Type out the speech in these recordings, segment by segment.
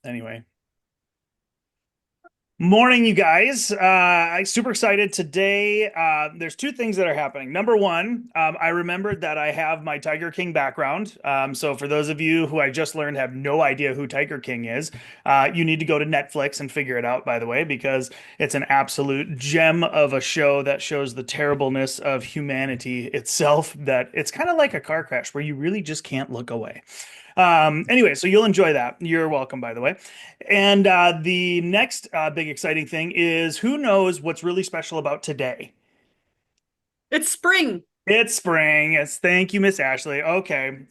Anyway, morning, you guys. I'm super excited today. There's two things that are happening. Number one, I remembered that I have my Tiger King background. So for those of you who I just learned have no idea who Tiger King is, you need to go to Netflix and figure it out, by the way, because it's an absolute gem of a show that shows the terribleness of humanity itself. That it's kind of like a car crash where you really just can't look away. Anyway, so you'll enjoy that. You're welcome, by the way. And the next big exciting thing is who knows what's really special about today? It's spring. It's spring. Yes, thank you, Miss Ashley. Okay.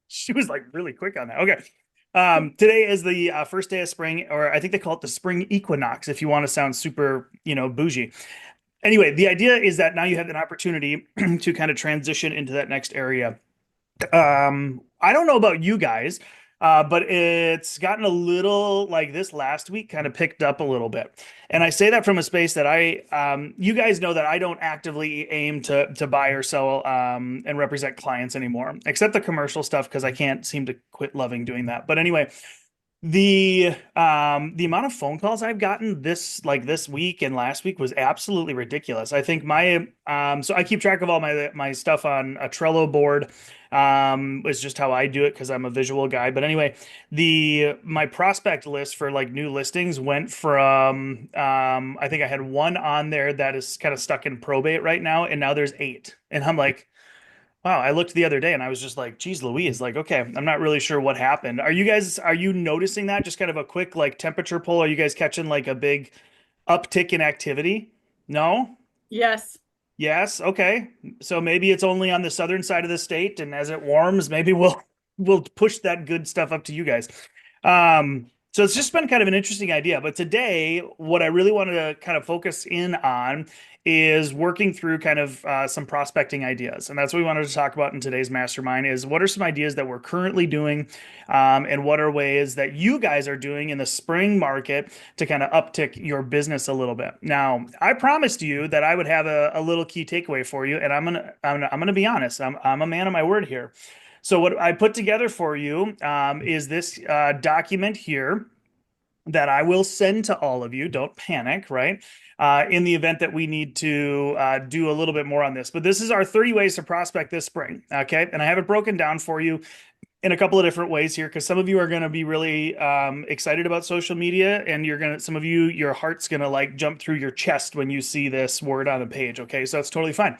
She was like really quick on that. Okay. Today is the first day of spring, or I think they call it the spring equinox if you want to sound super, bougie. Anyway, the idea is that now you have an opportunity to kind of transition into that next area. I don't know about you guys, but it's gotten a little like this last week kind of picked up a little bit. And I say that from a space that you guys know that I don't actively aim to buy or sell and represent clients anymore, except the commercial stuff because I can't seem to quit loving doing that. But anyway, the amount of phone calls I've gotten this week and last week was absolutely ridiculous. I think my so I keep track of all my stuff on a Trello board. It's just how I do it because I'm a visual guy. But anyway, the my prospect list for like new listings went from I think I had one on there that is kind of stuck in probate right now, and now there's eight. And I'm like, wow, I looked the other day and I was just like, geez, Louise, like, okay, I'm not really sure what happened. Are you noticing that? Just kind of a quick like temperature pull? Are you guys catching like a big uptick in activity? No? Yes. Yes? Okay. So maybe it's only on the southern side of the state, and as it warms, maybe we'll push that good stuff up to you guys. So it's just been kind of an interesting idea. But today, what I really wanted to kind of focus in on is working through kind of some prospecting ideas. And that's what we wanted to talk about in today's mastermind is what are some ideas that we're currently doing, and what are ways that you guys are doing in the spring market to kind of uptick your business a little bit. Now, I promised you that I would have a little key takeaway for you, and I'm gonna be honest. I'm a man of my word here. So what I put together for you is this document here that I will send to all of you. Don't panic, right? In the event that we need to do a little bit more on this. But this is our 30 ways to prospect this spring. Okay. And I have it broken down for you in a couple of different ways here because some of you are going to be really excited about social media, and some of you, your heart's going to like jump through your chest when you see this word on the page. Okay. So that's totally fine.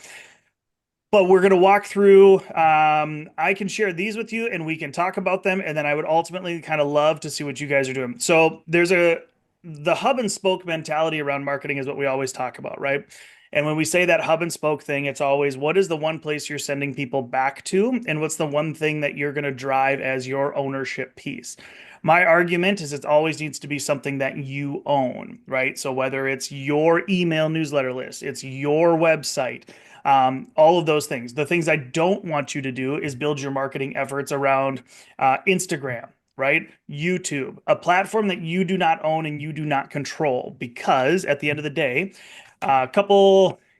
But we're going to walk through. I can share these with you and we can talk about them. And then I would ultimately kind of love to see what you guys are doing. So the hub and spoke mentality around marketing is what we always talk about, right? And when we say that hub and spoke thing, it's always what is the one place you're sending people back to? And what's the one thing that you're going to drive as your ownership piece? My argument is it always needs to be something that you own, right? So whether it's your email newsletter list, it's your website, all of those things. The things I don't want you to do is build your marketing efforts around Instagram, right? YouTube, a platform that you do not own and you do not control. Because at the end of the day,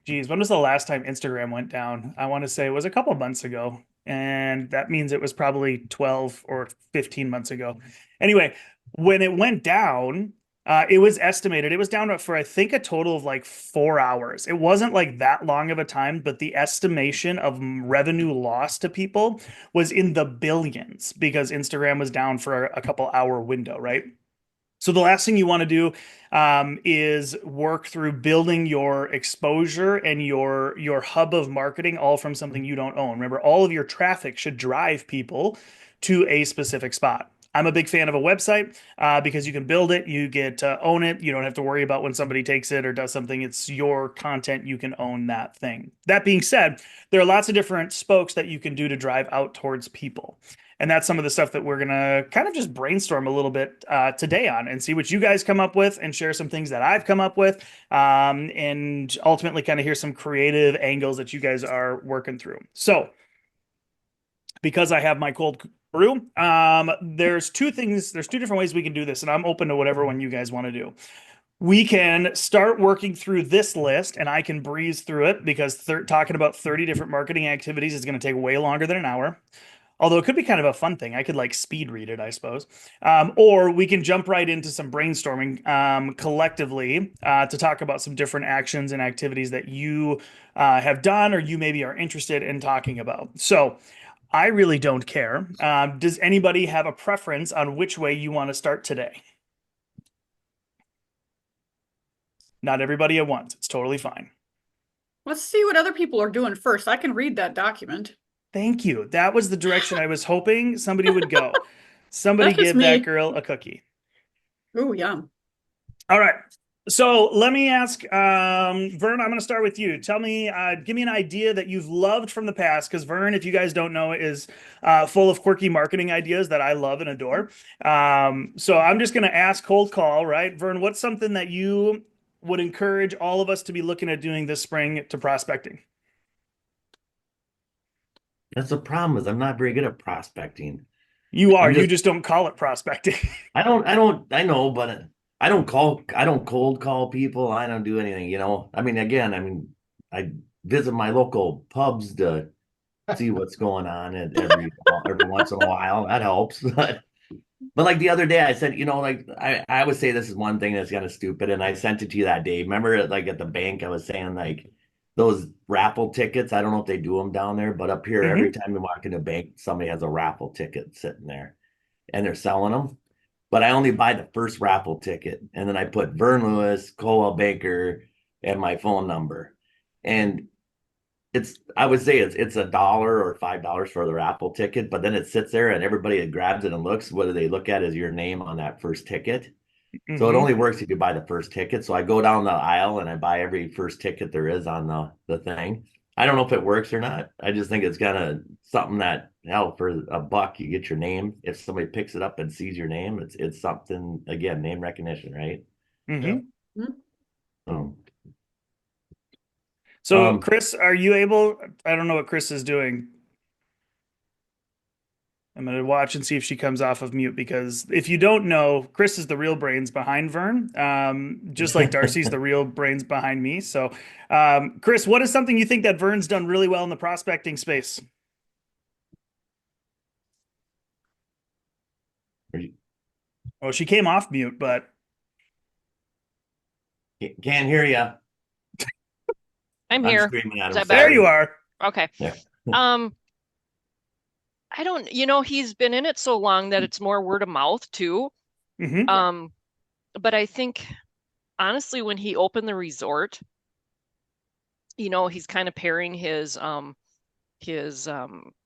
geez, when was the last time Instagram went down? I want to say it was a couple months ago. And that means it was probably 12 or 15 months ago. Anyway, when it went down, it was estimated. It was down for, I think, a total of like 4 hours. It wasn't like that long of a time, but the estimation of revenue loss to people was in the billions because Instagram was down for a couple hour window, right? So the last thing you want to do is work through building your exposure and your hub of marketing all from something you don't own. Remember, all of your traffic should drive people to a specific spot. I'm a big fan of a website because you can build it, you get to own it. You don't have to worry about when somebody takes it or does something. It's your content. You can own that thing. That being said, there are lots of different spokes that you can do to drive out towards people. And that's some of the stuff that we're going to kind of just brainstorm a little bit today on and see what you guys come up with and share some things that I've come up with, and ultimately kind of hear some creative angles that you guys are working through. So, because I have my cold brew, there's two different ways we can do this, and I'm open to whatever one you guys want to do. We can start working through this list and I can breeze through it because talking about 30 different marketing activities is going to take way longer than an hour. Although it could be kind of a fun thing. I could like speed read it, I suppose. Or we can jump right into some brainstorming collectively to talk about some different actions and activities that you have done or you maybe are interested in talking about. So I really don't care. Does anybody have a preference on which way you want to start today? Not everybody at once. It's totally fine. Let's see what other people are doing first. I can read that document. Thank you. That was the direction I was hoping somebody would go. Somebody That's just give that me. girl a cookie. Oh, yum. All right. So let me ask, Vern, I'm going to start with you. Tell me, give me an idea that you've loved from the past, because Vern, if you guys don't know, is full of quirky marketing ideas that I love and adore. So I'm just going to ask cold call, right? Vern, what's something that you would encourage all of us to be looking at doing this spring to prospecting? That's the problem is I'm not very good at prospecting. You are, I'm you just just don't call it prospecting. I know, but I don't cold call people. I don't do anything, you know. I visit my local pubs to see what's going on at every once in a while. That helps. But like the other day, I said, you know, like I would say this is one thing that's kind of stupid, and I sent it to you that day. Remember, like at the bank, I was saying like those raffle tickets. I don't know if they do them down there, but up here, every Hmm. time you walk in a bank, somebody has a raffle ticket sitting there, and they're selling them. But I only buy the first raffle ticket, and then I put Vern Lewis, Colwell Baker, and my phone number. And it's I would say it's $1 or $5 for the raffle ticket, but then it sits there and everybody grabs it and looks. What do they look at is your name on that first ticket. So it Hmm. only works if you buy the first ticket. So I go down the aisle and I buy every first ticket there is on the thing. I don't know if it works or not. I just think it's kind of something that hell for a buck you get your name. If somebody picks it up and sees your name, it's something again, name recognition, right? Yeah. Hmm. Hmm. Um, So, um Chris, are you able? I don't know what Chris is doing. I'm going to watch and see if she comes off of mute because if you don't know, Chris is the real brains behind Vern, just like Darcy's the real brains behind me. So, Chris, what is something you think that Vern's done really well in the prospecting space? Well, she came off mute, but can't hear you. I'm I'm here. screaming at Is him. that there better? you Sorry. are. Okay. Yeah. Um, I don't, he's been in it so long that it's more word of mouth too. Hmm. Um, but I think honestly, when he opened the resort, he's kind of pairing his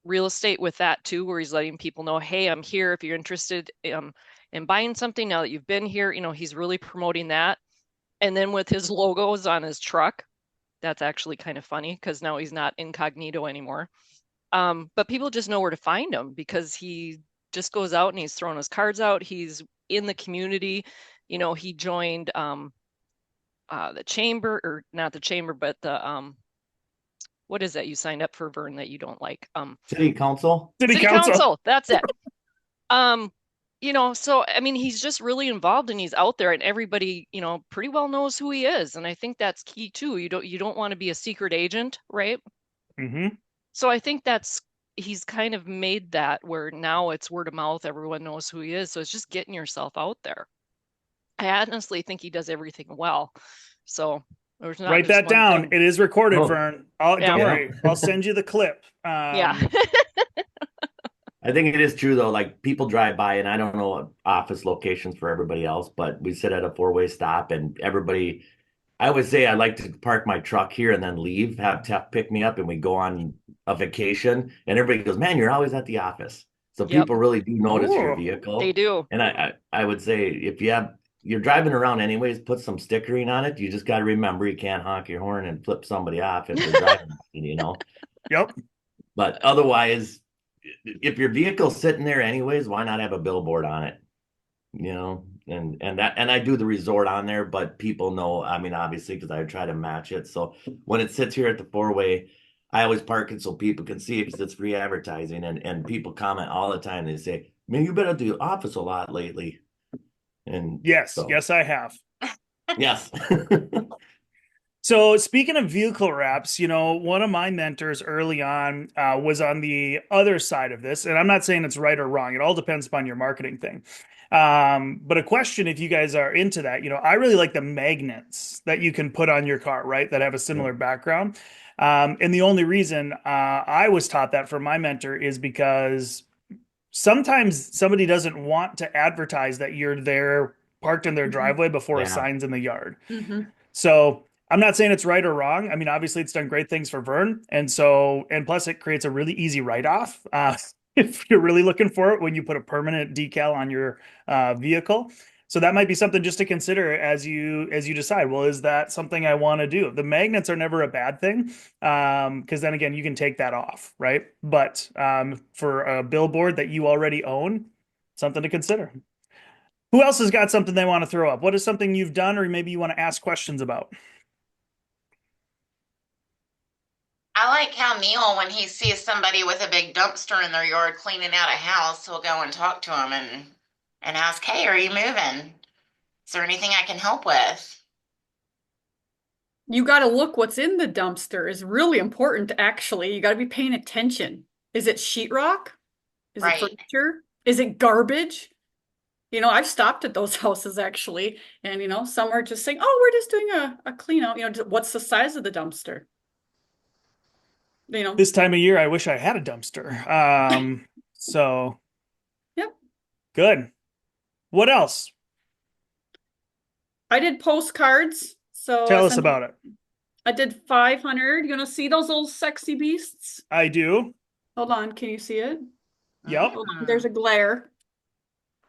real estate with that too, where he's letting people know, hey, I'm here if you're interested in buying something now that you've been here. He's really promoting that. And then with his logos on his truck, that's actually kind of funny because now he's not incognito anymore. But people just know where to find him because he just goes out and he's throwing his cards out. He's in the community. He joined the chamber, or not the chamber, but the what is that you signed up for, Vern, that you don't like? City council? City City council. council. That's it. Um, so I mean, he's just really involved and he's out there, and everybody, pretty well knows who he is. And I think that's key too. You don't want to be a secret agent, right? Hmm. So I think he's kind of made that where now it's word of mouth, everyone knows who he is. So it's just getting yourself out there. I honestly think he does everything well. So there's not Write just that one down. thing. It is recorded, Oh, Vern. Yeah. Don't yeah. worry. I'll send you the clip. Yeah. I think it is true though. Like people drive by, and I don't know office locations for everybody else, but we sit at a four-way stop, and everybody. I always say I like to park my truck here and then leave, have Tef pick me up, and we go on a vacation. And everybody goes, "Man, you're always at the office." So Yep. people really do notice your Ooh. They vehicle. do. And I would say if you're driving around anyways, put some stickering on it. You just got to remember you can't honk your horn and flip somebody off if they're driving, you know. Yep. But otherwise, if your vehicle's sitting there anyways, why not have a billboard on it? You know, and I do the resort on there, but people know, I mean, obviously, because I try to match it. So when it sits here at the four-way, I always park it so people can see it because it's free advertising, and people comment all the time. They say, "Man, you've been at the office a lot lately." And Yes. so, Yes, I have. yes. So speaking of vehicle wraps, one of my mentors early on was on the other side of this, and I'm not saying it's right or wrong. It all depends upon your marketing thing. But a question, if you guys are into that, I really like the magnets that you can put on your car, right? That have a Yep. similar background. And the only reason I was taught that from my mentor is because sometimes somebody doesn't want to advertise that you're there parked in their Mhm. driveway before a Yeah. sign's in the yard. Mhm. So I'm not saying it's right or wrong. I mean, obviously, it's done great things for Vern, and plus, it creates a really easy write-off if you're really looking for it when you put a permanent decal on your vehicle. So that might be something just to consider as you decide. Well, is that something I want to do? The magnets are never a bad thing, because then again, you can take that off, right? But for a billboard that you already own, something to consider. Who else has got something they want to throw up? What is something you've done, or maybe you want to ask questions about? I like how Neil, when he sees somebody with a big dumpster in their yard cleaning out a house, he'll go and talk to them and ask, "Hey, are you moving? Is there anything I can help with?" You got to look what's in the dumpster is really important, actually. You got to be paying attention. Is it sheetrock? Is it Right. furniture? Is it garbage? I've stopped at those houses actually, and some are just saying, "Oh, we're just doing a clean out." What's the size of the dumpster? You know, This time of year, I wish I had a dumpster. So yep. good. What else? I did postcards, so Tell us about it. I did 500. You gonna see those little sexy beasts? I do. Hold on, can you see it? Yep. Hold on, there's a glare.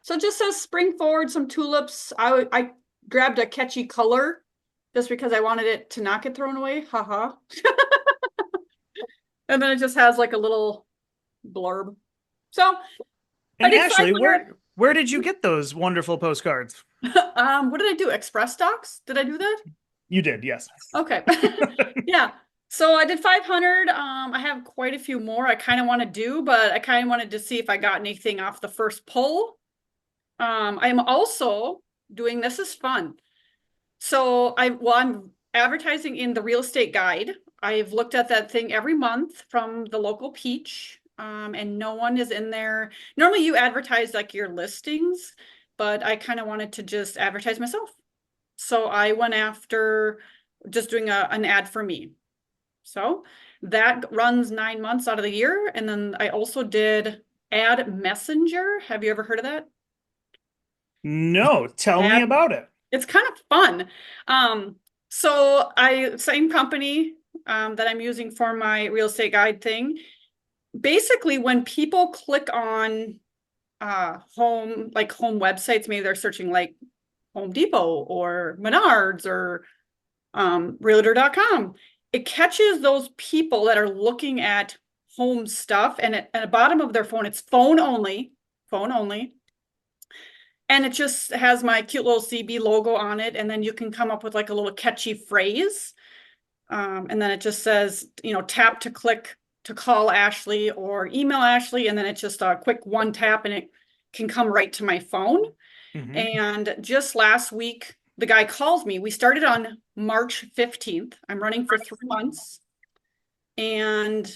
So it just says spring forward, some tulips. I grabbed a catchy color just because I wanted it to not get thrown away. Haha. And then it just has like a little blurb. So I And did Ashley, 500. where did you get those wonderful postcards? What did I do? Express Docs? Did I do that? You did, yes. Okay. Yeah. So I did 500. I have quite a few more I kind of want to do, but I kind of wanted to see if I got anything off the first poll. I'm also doing this is fun. So I'm advertising in the real estate guide. I've looked at that thing every month from the local Peach, and no one is in there. Normally you advertise like your listings, but I kind of wanted to just advertise myself. So I went after just doing an ad for me. So that runs 9 months out of the year. And then I also did Ad Messenger. Have you ever heard of that? No, tell me Ad about it. It's kind of fun. Um, same company that I'm using for my real estate guide thing. Basically, when people click on home websites, maybe they're searching like Home Depot or Menards or realtor.com, it catches those people that are looking at home stuff, and at the bottom of their phone, it's phone only. And it just has my cute little CB logo on it. And then you can come up with like a little catchy phrase. And then it just says, tap to click to call Ashley or email Ashley. And then it's just a quick one tap and it can come right to my phone. Mhm. And just last week, the guy calls me. We started on March 15th. I'm running for 3 months and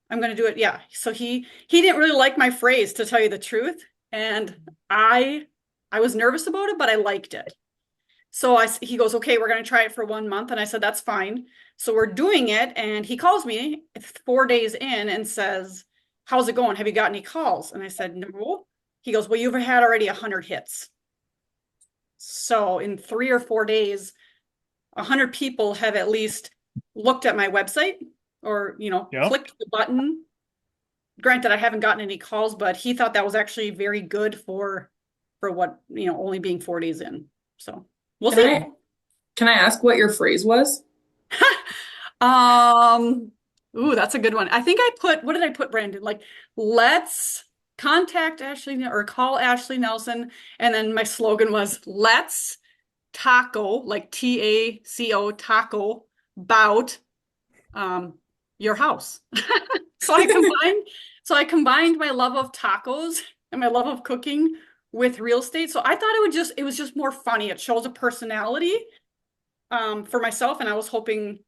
I'm going to do it. Yeah. So he didn't really like my phrase, to tell you the truth. And I was nervous about it, but I liked it. So he goes, "Okay, we're going to try it for 1 month." And I said, "That's fine." So we're doing it. And he calls me 4 days in and says, "How's it going? Have you got any calls?" And I said, "No." He goes, "Well, you've had already 100 hits." So in 3 or 4 days, 100 people have at least looked at my website or, Yep. clicked the button. Granted, I haven't gotten any calls, but he thought that was actually very good for what, only being 4 days in. So we'll Can see. I ask what your phrase was? Um, ooh, that's a good one. I think what did I put, Brandon? Like, let's contact Ashley or call Ashley Nelson. And then my slogan was, let's taco, like TACO, taco, bout your house. So I combined my love of tacos and my love of cooking with real estate. So I thought it was just more funny. It shows a personality. for myself, and I was hoping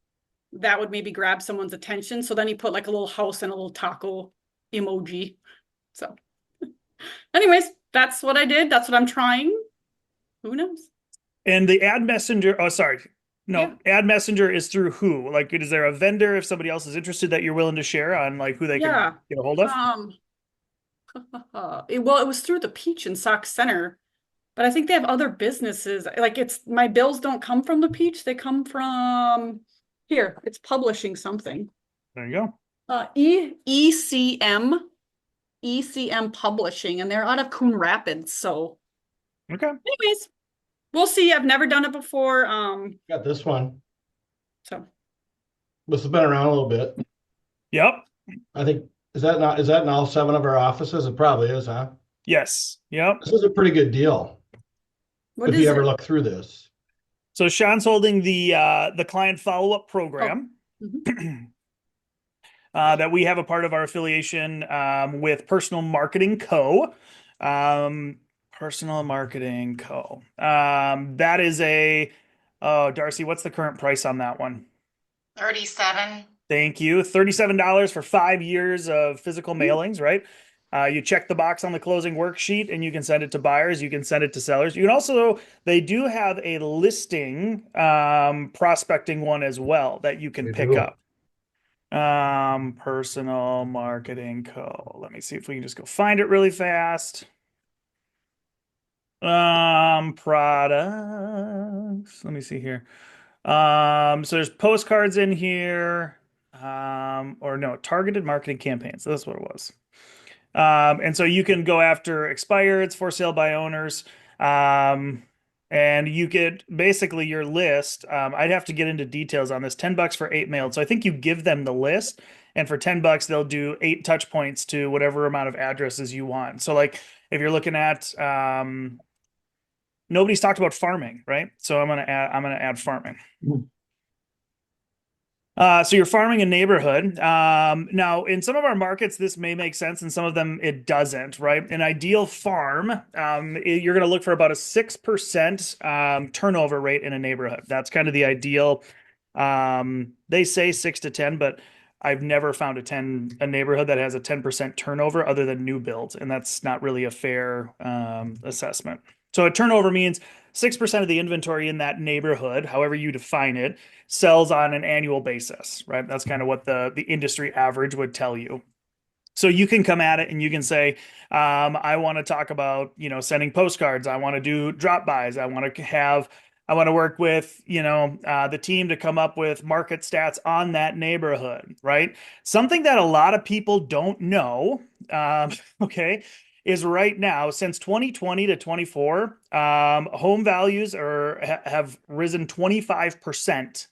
that would maybe grab someone's attention. So then he put like a little house and a little taco emoji. So anyways, that's what I did. That's what I'm trying. Who knows? And the ad messenger, oh, sorry. No, Yeah. ad messenger is through who? Like, is there a vendor if somebody else is interested that you're willing to share on like who they can Yeah. get a hold of? Well, it was through the Peach and Sock Center, but I think they have other businesses. Like it's my bills don't come from the Peach, they come from here. It's publishing something. There you go. ECM Publishing, and they're out of Coon Rapids. So, Okay. anyways, we'll see. I've never done it before. Got this one. So This has been around a little bit. Yep. I think, is that in all 7 of our offices? It probably is, huh? Yes. Yep. This is a pretty good deal what if is you ever it? look through this. So Sean's holding the client follow-up program. Mhm. That we have a part of our affiliation with Personal Marketing Co. Personal Marketing Co. That is oh, Darcy, what's the current price on that one? 37. Thank you. $37 for 5 years of physical mailings, right? You check the box on the closing worksheet and you can send it to buyers. You can send it to sellers. You can also, they do have a listing prospecting one as well that you can They pick do. up. Personal Marketing Co. Let me see if we can just go find it really fast. Products. Let me see here. So there's postcards in here. Or no, targeted marketing campaigns. That's what it was. And so you can go after expireds, for sale by owners. And you get basically your list. I'd have to get into details on this. $10 for 8 mailed. So I think you give them the list, and for $10, they'll do 8 touch points to whatever amount of addresses you want. So like if you're looking at nobody's talked about farming, right? So I'm gonna add farming. So you're farming a neighborhood. Now, in some of our markets, this may make sense. In some of them, it doesn't, right? An ideal farm, you're going to look for about a 6% turnover rate in a neighborhood. That's kind of the ideal. They say 6 to 10, but I've never found a neighborhood that has a 10% turnover other than new builds, and that's not really a fair assessment. So a turnover means 6% of the inventory in that neighborhood, however you define it, sells on an annual basis, right? That's kind of what the industry average would tell you. So you can come at it and you can say, I want to talk about, sending postcards. I want to do drop bys. I want to work with, the team to come up with market stats on that neighborhood, right? Something that a lot of people don't know, okay, is right now, since 2020 to 24, home values have risen 25%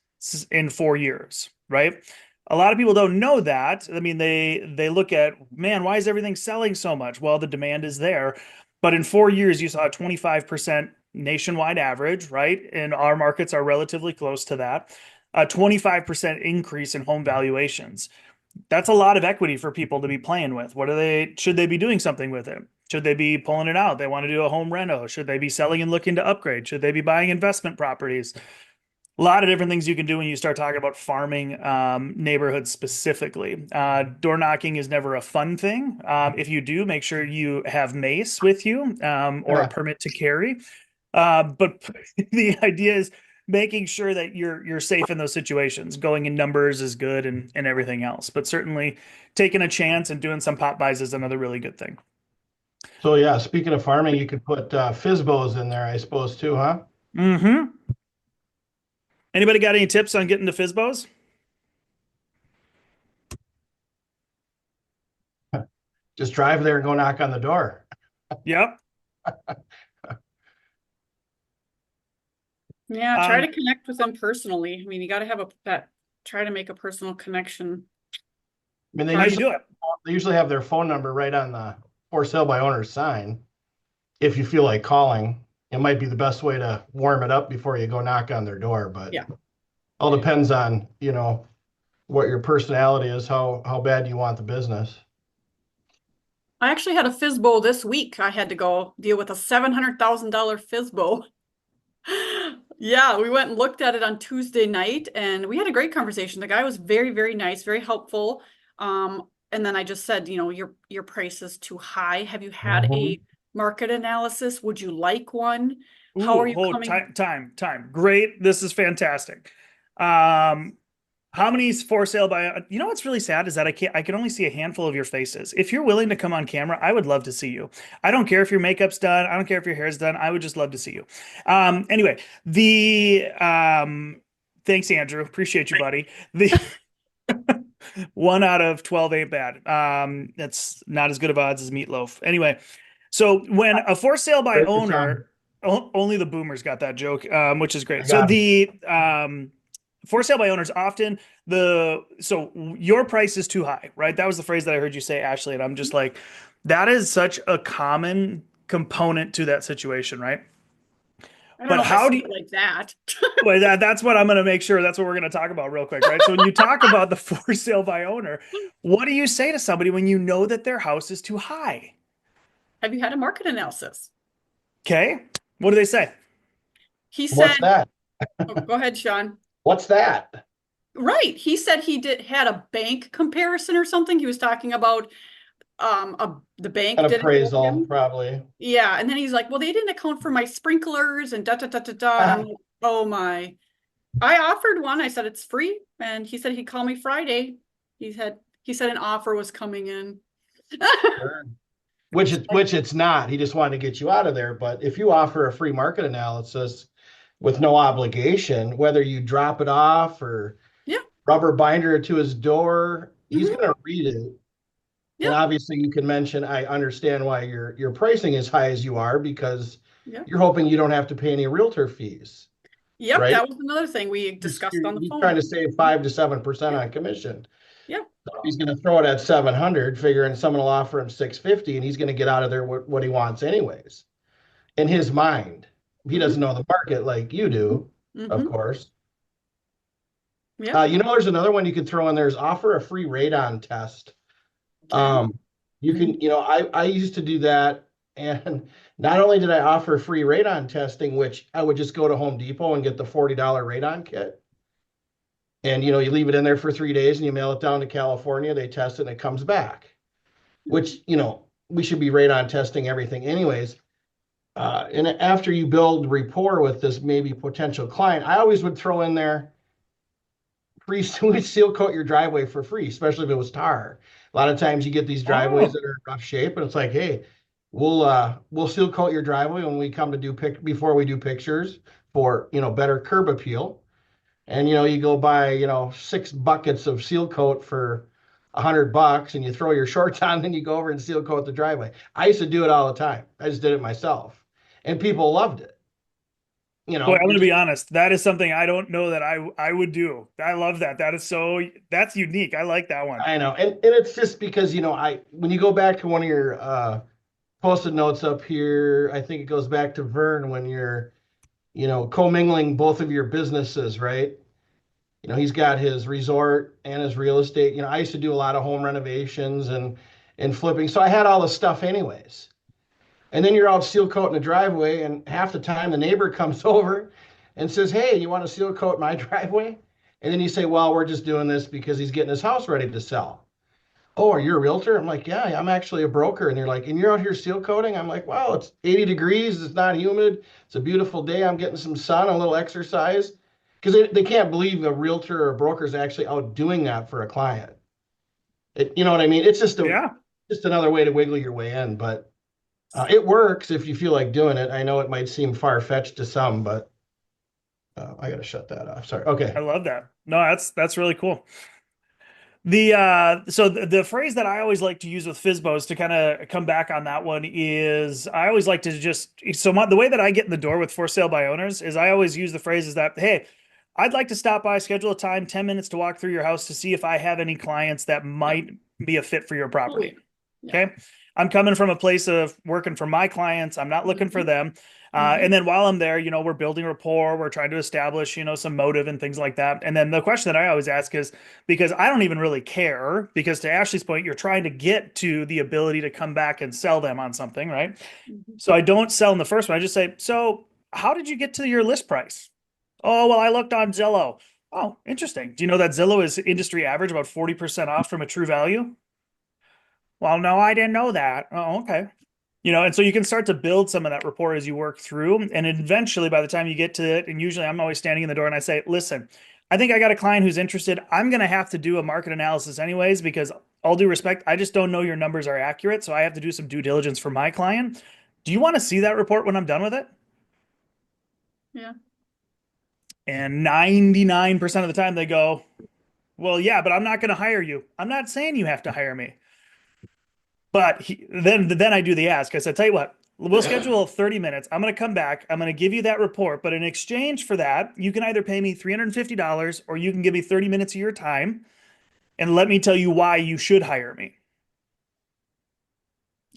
in 4 years, right? A lot of people don't know that. I mean, they look at, man, why is everything selling so much? Well, the demand is there. But in 4 years, you saw a 25% nationwide average, right? And our markets are relatively close to that. A 25% increase in home valuations. That's a lot of equity for people to be playing with. Should they be doing something with it? Should they be pulling it out? They want to do a home reno. Should they be selling and looking to upgrade? Should they be buying investment properties? A lot of different things you can do when you start talking about farming neighborhoods specifically. Door knocking is never a fun thing. If you do, make sure you have mace with you or a permit to carry. But the idea is making sure that you're safe in those situations. Going in numbers is good and everything else. But certainly taking a chance and doing some pop buys is another really good thing. So yeah, speaking of farming, you could put FSBOs in there, I suppose, too, huh? Mm-hmm. Anybody got any tips on getting to FSBOs? Just drive there and go knock on the door. Yep. Yeah, try to connect with them personally. I mean, you got to have try to make a personal connection. I mean, How you do it? They usually have their phone number right on the for sale by owner sign. If you feel like calling, it might be the best way to warm it up before you go knock on their door. But yeah, all depends on, what your personality is, how bad you want the business. I actually had a FSBO this week. I had to go deal with a $700,000 FSBO. Yeah, we went and looked at it on Tuesday night and we had a great conversation. The guy was very, very nice, very helpful. And then I just said, your price is too high. Have you had Mhm. a market analysis? Would you like one? How are Ooh, you hold coming? time. Great. This is fantastic. How many's for sale by, you know, what's really sad is that I can only see a handful of your faces. If you're willing to come on camera, I would love to see you. I don't care if your makeup's done. I don't care if your hair's done. I would just love to see you. Anyway, thanks, Andrew. Appreciate you, buddy. The 1 out of 12 ain't bad. That's not as good of odds as meatloaf. Anyway, so when a for sale by Great for owner, Tom. only the boomers got that joke, which is I great. So got him. the for sale by owners often so your price is too high, right? That was the phrase that I heard you say, Ashley, and I'm just like, that is such a common component to that situation, right? I don't But know if I how say do you, it like that. well, that's what I'm going to make sure. That's what we're going to talk about real quick, right? So when you talk about the for sale by owner, what do you say to somebody when you know that their house is too high? Have you had a market analysis? Okay, what do they say? He What's said, that? oh, go ahead, Sean. What's that? Right. He said he had a bank comparison or something. He was talking about the bank An did it for appraisal, him. probably. Yeah, and then he's like, "Well, they didn't account for my sprinklers and da da da da da." And I'm like, "Oh my!" I offered one. I said it's free, and he said he'd call me Friday. He said an offer was coming in. Sure. Which it's not. He just wanted to get you out of there. But if you offer a free market analysis with no obligation, whether you drop it off or Yeah. rubber binder it to his door, he's Hmm. going to read it. And Yeah. obviously, you can mention, I understand why your pricing is high as you are because Yeah. you're hoping you don't have to pay any realtor fees, Yep. right? That was another thing we discussed on the He's trying phone. to save 5 to 7% on commission. Yeah. He's going to throw it at 700, figuring someone will offer him 650, and he's going to get out of there what he wants anyways. In his mind, he Hmm. doesn't know the market like you do, of Hmm. course. Yeah. There's another one you can throw in there is offer a free radon test. Okay. You can, I used to do that. And not only did I offer free radon testing, which I would just go to Home Depot and get the $40 radon kit. And, you leave it in there for 3 days and you mail it down to California. They test it and it comes back, which, we should be radon testing everything anyways. And after you build rapport with this maybe potential client, I always would throw in there free seal coat your driveway for free, especially if it was tar. A lot of times you get these driveways Oh, that are in rough shape, and it's like, hey, we'll seal coat your driveway when we come to do before we do pictures for better curb appeal. And you go buy 6 buckets of seal coat for $100, and you throw your shorts on, then you go over and seal coat the driveway. I used to do it all the time. I just did it myself, and people loved it. boy, I'm You're going to just be honest. That is something I don't know that I would do. I love that. That's unique. I like that one. I know, and it's just because when you go back to one of your posted notes up here, I think it goes back to Vern when you're commingling both of your businesses, right? He's got his resort and his real estate. I used to do a lot of home renovations and flipping, so I had all the stuff anyways. And then you're out seal coating the driveway, and half the time the neighbor comes over and says, "Hey, you want to seal coat my driveway?" And then you say, "Well, we're just doing this because he's getting his house ready to sell." "Oh, are you a realtor?" I'm like, "Yeah, I'm actually a broker." And they're like, "And you're out here seal coating?" I'm like, "Well, it's 80 degrees. It's not humid. It's a beautiful day. I'm getting some sun, a little exercise." Because they can't believe a realtor or a broker is actually out doing that for a client. You know what I mean? It's Yeah, just another way to wiggle your way in, but it works if you feel like doing it. I know it might seem far-fetched to some, but I got to shut that off. Sorry. I Okay. love that. No, that's really cool. The phrase that I always like to use with FISBOs to kind of come back on that one is I always like to the way that I get in the door with for sale by owners is I always use the phrase is that, hey, I'd like to stop by, schedule a time, 10 minutes to walk through your house to see if I have any clients that Yeah. might be a fit for your Oh, yeah. property. Yeah. Okay. I'm coming from a place of working for my clients. I'm not looking for Mhm. them. Mhm. And then while I'm there, we're building rapport. We're trying to establish, some motive and things like that. And then the question that I always ask is because I don't even really care, because to Ashley's point, you're trying to get to the ability to come back and sell them on something, right? Mhm. So I don't sell in the first one. I just say, so how did you get to your list price? Oh, well, I looked on Zillow. Oh, interesting. Do you know that Zillow is industry average, about 40% off from a true value? Well, no, I didn't know that. Oh, okay. And so you can start to build some of that rapport as you work through. And eventually, by the time you get to it, and usually I'm always standing in the door and I say, listen, I think I got a client who's interested. I'm going to have to do a market analysis anyways, because all due respect, I just don't know your numbers are accurate. So I have to do some due diligence for my client. Do you want to see that report when I'm done with it? Yeah. And 99% of the time they go, well, yeah, but I'm not going to hire you. I'm not saying you have to hire me. But then I do the ask. I said, tell you what, we'll schedule 30 minutes. I'm going to come back. I'm going to give you that report. But in exchange for that, you can either pay me $350 or you can give me 30 minutes of your time and let me tell you why you should hire me.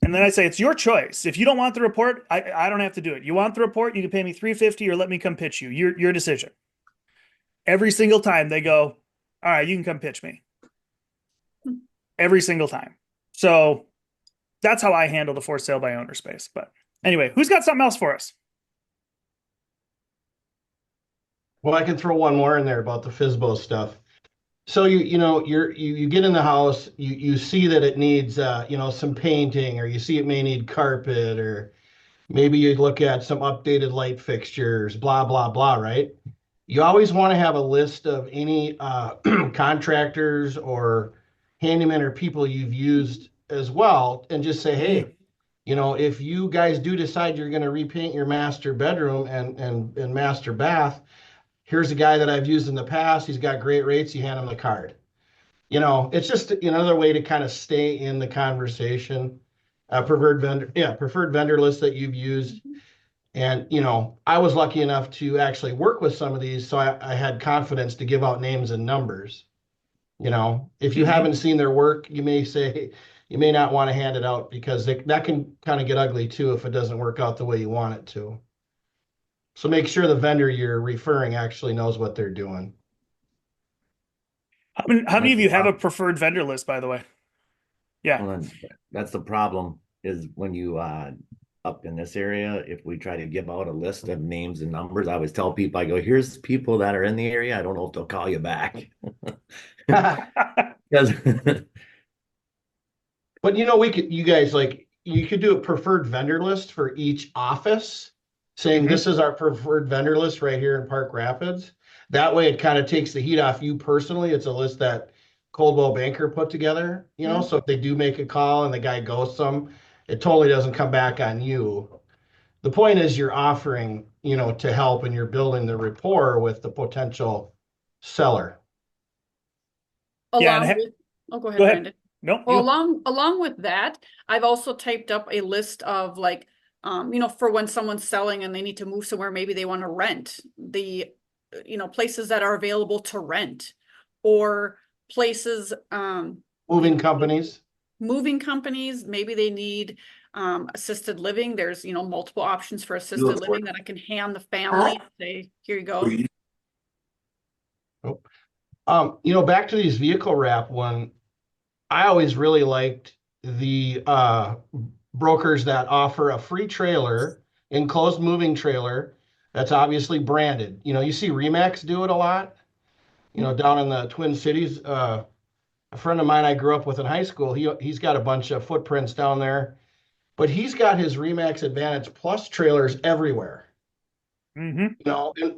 And then I say, it's your choice. If you don't want the report, I don't have to do it. You want the report, you can pay me $350 or let me come pitch you. Your decision. Every single time they go, all right, you can come pitch me. Every single time. So that's how I handle the for sale by owner space. But anyway, who's got something else for us? Well, I can throw one more in there about the FISBO stuff. So you get in the house, you see that it needs some painting, or you see it may need carpet, or maybe you look at some updated light fixtures, blah blah blah, right? You always want to have a list of any contractors or handyman or people you've used as well, and just say, hey, if you guys do decide you're going to repaint your master bedroom and master bath, here's a guy that I've used in the past. He's got great rates. You hand him the card. It's just another way to kind of stay in the conversation. Preferred vendor list that you've used. And, I was lucky enough to actually work with some of these, so I had confidence to give out names and numbers. If you haven't seen their work, you may not want to hand it out, because that can kind of get ugly too if it doesn't work out the way you want it to. So make sure the vendor you're referring actually knows what they're doing. How many of you have a preferred vendor list, by the way? Yeah. Well, that's the problem, is when you up in this area, if we try to give out a list of names and numbers, I always tell people, I go, here's people that are in the area. I don't know if they'll call you back. Because But you could do a preferred vendor list for each office, saying this is our preferred vendor list right here in Park Rapids. That way it kind of takes the heat off you personally. It's a list that Coldwell Banker put together, so if they do make a call and the guy ghosts them, it totally doesn't come back on you. The point is you're offering, to help, and you're building the rapport with the potential seller. Yeah, Along with, oh, go ahead, go ahead. Brandon. No, Well, you. along with that, I've also typed up a list of for when someone's selling and they need to move somewhere, maybe they want to rent the, places that are available to rent, or places, Moving companies. maybe they need assisted living. There's, multiple options for assisted living that I can hand the family and say, here you go. Back to these vehicle wrap one, I always really liked the brokers that offer a free trailer, enclosed moving trailer, that's obviously branded. You see Remax do it a lot, down in the Twin Cities. A friend of mine I grew up with in high school, he's got a bunch of footprints down there, but he's got his Remax Advantage Plus trailers everywhere. And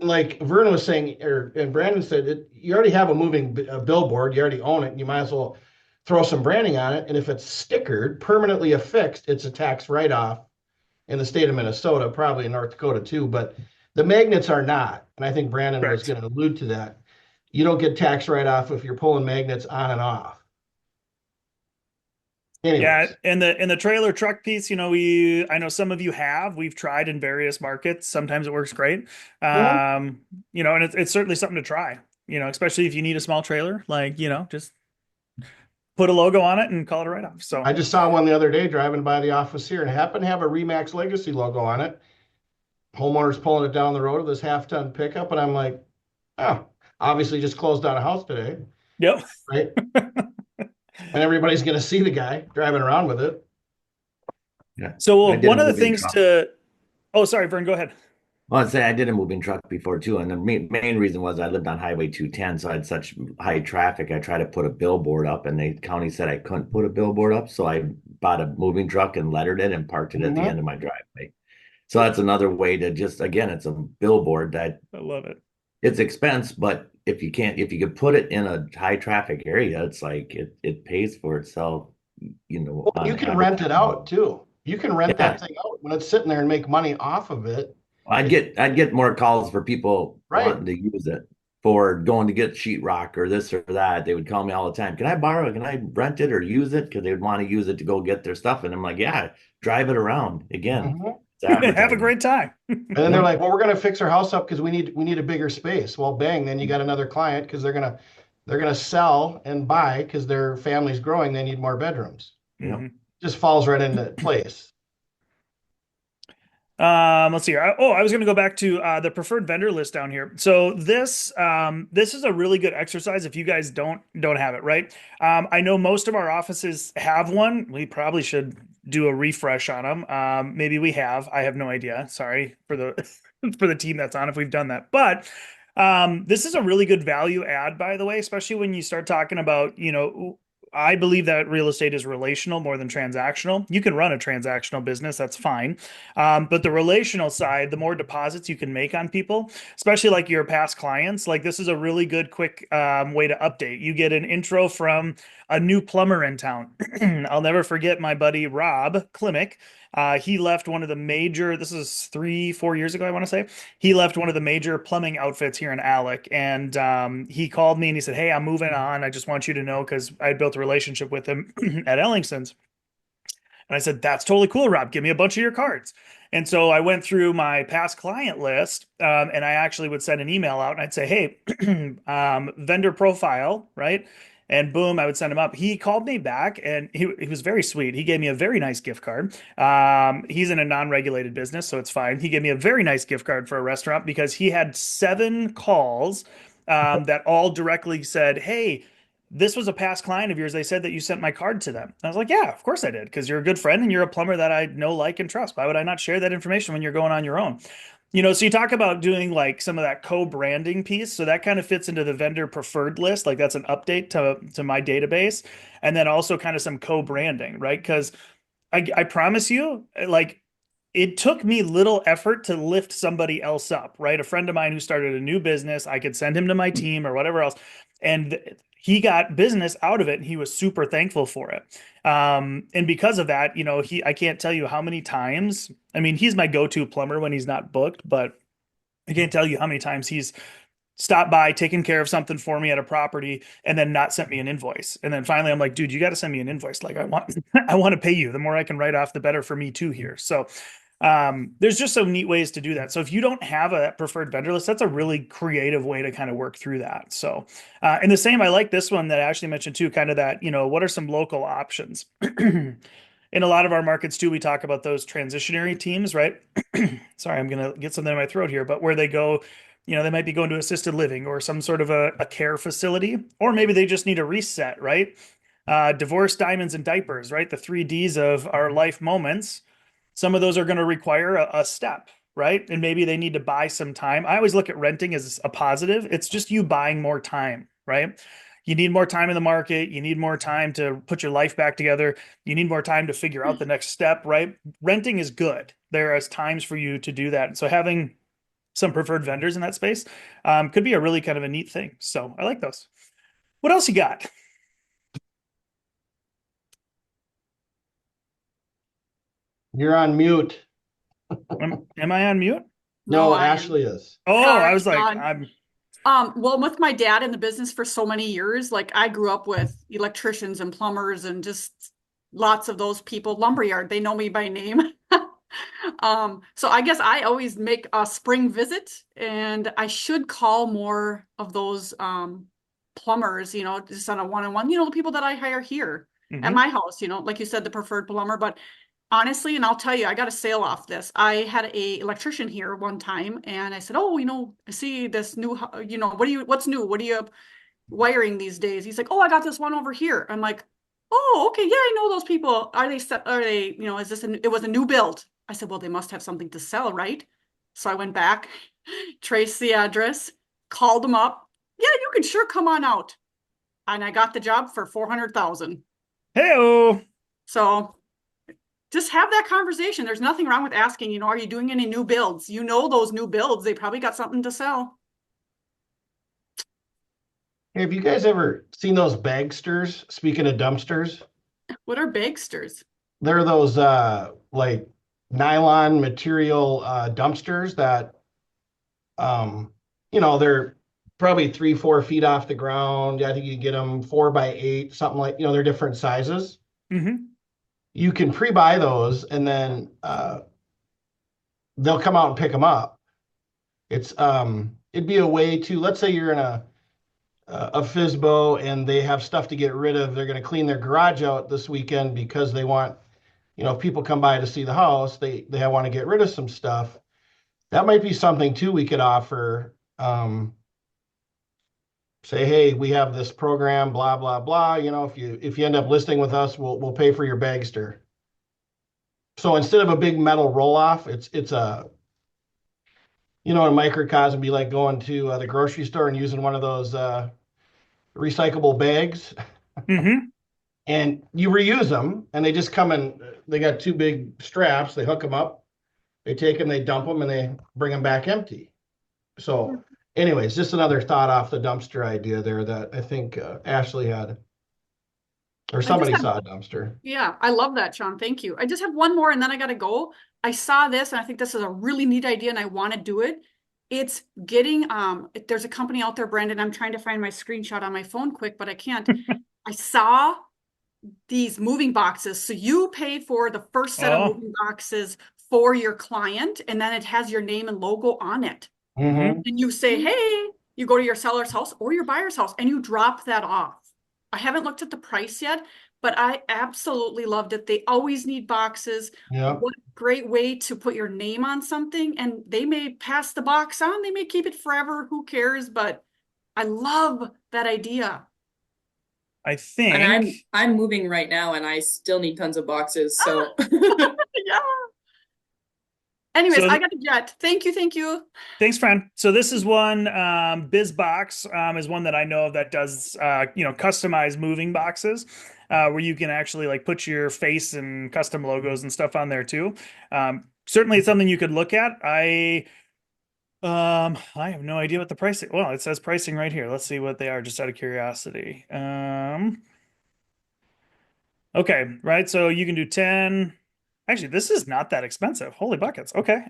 like Vern was saying, and Brandon said, you already have a moving billboard, you already own it, you might as well throw some branding on it. And if it's stickered, permanently affixed, it's a tax write-off in the state of Minnesota, probably in North Dakota too, but the magnets are not. And I think Brandon was going to allude to that. You don't get tax write-off if you're pulling magnets on and off. Anyways. Yeah, and the trailer truck piece, I know some of you we've tried in various markets. Sometimes it works great. And it's certainly something to try, especially if you need a small trailer, just put a logo on it and call it a write-off. So I just saw one the other day driving by the office here, and it happened to have a Remax Legacy logo on it. Homeowner's pulling it down the road with this half-ton pickup, and I'm like, oh, obviously just closed down a house today. Yep. Right? And everybody's going to see the guy driving around with it. Yeah. So one of the things oh, sorry, Vern, go ahead. Well, I'd say I did a moving truck before too, and the main reason was I lived on Highway 210, so I had such high traffic. I tried to put a billboard up, and the county said I couldn't put a billboard up, so I bought a moving truck and lettered it and parked it at the Mhm. end of my driveway. So that's another way to just, again, it's a billboard that I love it. it's expense, but if you could put it in a high traffic area, it's like it pays for itself, Well, on you can rent it out advertising. too. You can rent Yeah, that thing out when it's sitting there and make money off of it. I'd get more calls for people Right. wanting to use it for going to get sheetrock or this or that. They would call me all the time. Can I borrow it? Can I rent it or use it? Because they would want to use it to go get their stuff. And I'm like, yeah, drive it around. Again, Mhm. it's Have a advertising. great time. And then they're Yep. like, well, we're going to fix our house up because we need a bigger space. Well, bang, then you got another client because they're gonna sell and buy because their family's growing. They need more bedrooms. Yep. Mhm. Just falls right into place. Let's see here. I was going to go back to the preferred vendor list down here. So this is a really good exercise if you guys don't have it, right? I know most of our offices have one. We probably should do a refresh on them. Maybe we have. I have no idea. Sorry for the for the team that's on if we've done that. But this is a really good value add, by the way, especially when you start talking about, I believe that real estate is relational more than transactional. You can run a transactional business, that's fine. But the relational side, the more deposits you can make on people, especially like your past clients, like this is a really good, quick way to update. You get an intro from a new plumber in town. I'll never forget my buddy Rob Klimick. He left one of the major, this is 3, 4 years ago, I want to say. He left one of the major plumbing outfits here in Alec. And he called me and he said, "Hey, I'm moving on. I just want you to know," because I had built a relationship with him at Ellingston's. And I said, "That's totally cool, Rob. Give me a bunch of your cards." And so I went through my past client list, and I actually would send an email out and I'd say, "Hey, vendor profile," right? And boom, I would send him up. He called me back and he was very sweet. He gave me a very nice gift card. He's in a non-regulated business, so it's fine. He gave me a very nice gift card for a restaurant because he had 7 calls that all directly said, "Hey, this was a past client of yours. They said that you sent my card to them." I was like, "Yeah, of course I did, because you're a good friend and you're a plumber that I know, like, and trust. Why would I not share that information when you're going on your own?" So you talk about doing like some of that co-branding piece. So that kind of fits into the vendor preferred list. Like that's an update to my database. And then also kind of some co-branding, right? Because I promise you, like, it took me little effort to lift somebody else up, right? A friend of mine who started a new business, I could send him to my team or whatever else, and he got business out of it, and he was super thankful for it. And because of that, I can't tell you how many times. I mean, he's my go-to plumber when he's not booked, but I can't tell you how many times he's stopped by, taken care of something for me at a property, and then not sent me an invoice. And then finally, I'm like, "Dude, you got to send me an invoice. Like, I want, I want to pay you. The more I can write off, the better for me too here." So there's just some neat ways to do that. So if you don't have a preferred vendor list, that's a really creative way to kind of work through that. So, and the same, I like this one that Ashley mentioned too, kind of that, what are some local options? In a lot of our markets too, we talk about those transitionary teams, right? Sorry, I'm going to get something in my throat here, but where they go, they might be going to assisted living or some sort of a care facility, or maybe they just need a reset, right? Divorce, diamonds, and diapers, right? The 3 Ds of our life moments. Some of those are going to require a step, right? And maybe they need to buy some time. I always look at renting as a positive. It's just you buying more time, right? You need more time in the market. You need more time to put your life back together. You need more time to figure out the next step, right? Renting is good. There is times for you to do that. So having some preferred vendors in that space could be a really kind of a neat thing. So I like those. What else you got? You're on mute. Am I on mute? No, No, I am. Ashley is. Oh, All I right, was like, John. Well, with my dad in the business for so many years, like I grew up with electricians and plumbers and just lots of those people. Lumberyard, they know me by name. So I guess I always make a spring visit, and I should call more of those plumbers, just on a one-on-one, the people that I hire here at Mhm. my house, like you said, the preferred plumber. But honestly, and I'll tell you, I got a sale off this. I had a electrician here one time, and I said, "Oh, I see this new, what's new? What are you wiring these days?" He's like, "Oh, I got this one over here." I'm like, "Oh, okay, yeah, I know those people. Are they, is this it was a new build?" I said, "Well, they must have something to sell, right?" So I went back, traced the address, called them up. Yeah, you can sure come on out. And I got the job for 400,000. Hey-oh. So just have that conversation. There's nothing wrong with asking, are you doing any new builds? Those new builds, they probably got something to sell. Hey, have you guys ever seen those bagsters? Speaking of dumpsters, What are bagsters? they're those like nylon material dumpsters that they're probably 3, 4 feet off the ground. I think you can get them 4 by 8, something like, they're different sizes. Mm-hmm. You can pre-buy those and then they'll come out and pick them up. It'd be a way to, let's say you're in a FISBO and they have stuff to get rid of. They're going to clean their garage out this weekend because they want, if people come by to see the house, they want to get rid of some stuff. That might be something too we could offer. Say, hey, we have this program, blah blah blah. If you end up listing with us, we'll pay for your bagster. So instead of a big metal roll off, it's a microcosm be like going to the grocery store and using one of those recyclable bags, Mm-hmm. and you reuse them, and they just come in. They got 2 big straps. They hook them up. They take them, they dump them, and they bring them back empty. So, anyways, just another thought off the dumpster idea there that I think Ashley had, or somebody saw a dumpster. Yeah, I love that, Sean. Thank you. I just have one more and then I got to go. I saw this and I think this is a really neat idea and I want to do it. It's getting, there's a company out there, Brandon. I'm trying to find my screenshot on my phone quick, but I can't. I saw these moving boxes. So you pay for the first set of Oh. moving boxes for your client, and then it has your name and logo on it. Mm-hmm. And you say, hey, you go to your seller's house or your buyer's house and you drop that off. I haven't looked at the price yet, but I absolutely loved it. They always need boxes. Yeah. What great way to put your name on something, and they may pass the box on, they may keep it forever, who cares? But I love that idea. I And think I'm moving right now and I still need tons of boxes. So Yeah. Anyways, So I got a jet. Thank you. Thank you. thanks, friend. So this is one, BizBox is one that I know of that does, customized moving boxes, where you can actually like put your face and custom logos and stuff on there too. Certainly it's something you could look at. I have no idea what the pricing. Well, it says pricing right here. Let's see what they are, just out of curiosity. Okay, right. So you can do 10. Actually, this is not that expensive. Holy buckets. Okay.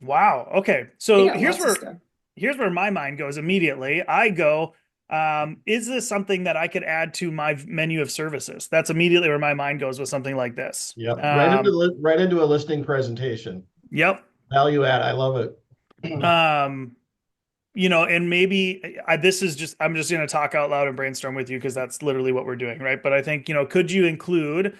Wow. Okay. they So got lots of stuff. here's where my mind goes immediately. I go, is this something that I could add to my menu of services? That's immediately where my mind goes with something like this. Yep. Right into a listing presentation. Yep. Value add. I love it. And maybe this is just, I'm just going to talk out loud and brainstorm with you because that's literally what we're doing, right? But I think, could you include,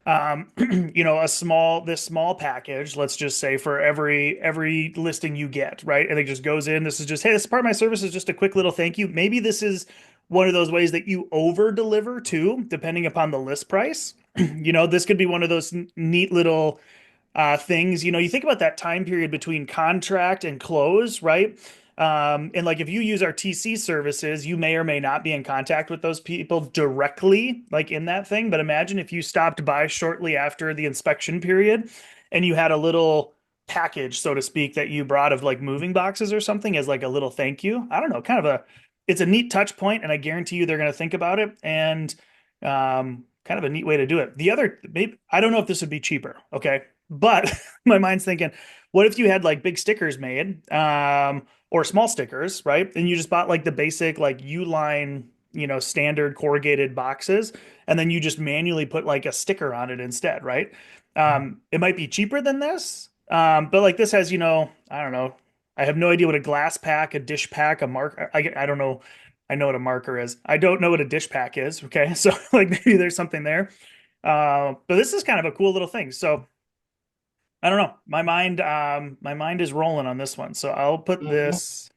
this small package, let's just say for every listing you get, right? And it just goes in. This is just, hey, this is part of my service is just a quick little thank you. Maybe this is one of those ways that you over deliver too, depending upon the list price. This could be one of those neat little things. You think about that time period between contract and close, right? And like if you use our TC services, you may or may not be in contact with those people directly, like in that thing. But imagine if you stopped by shortly after the inspection period and you had a little package, so to speak, that you brought of like moving boxes or something as like a little thank you. I don't know, it's a neat touch point, and I guarantee you they're going to think about it. And kind of a neat way to do it. The other, maybe, I don't know if this would be cheaper. Okay. But my mind's thinking, what if you had like big stickers made, or small stickers, right? And you just bought like the basic like Uline, standard corrugated boxes, and then you just manually put like a sticker on it instead, right? It might be cheaper than this, but like this has, I don't know. I have no idea what a glass pack, a dish pack, a mark. I don't know. I know what a marker is. I don't know what a dish pack is. Okay, so like maybe there's something there. But this is kind of a cool little thing. So I don't know. My mind is rolling on this one. So I'll put this.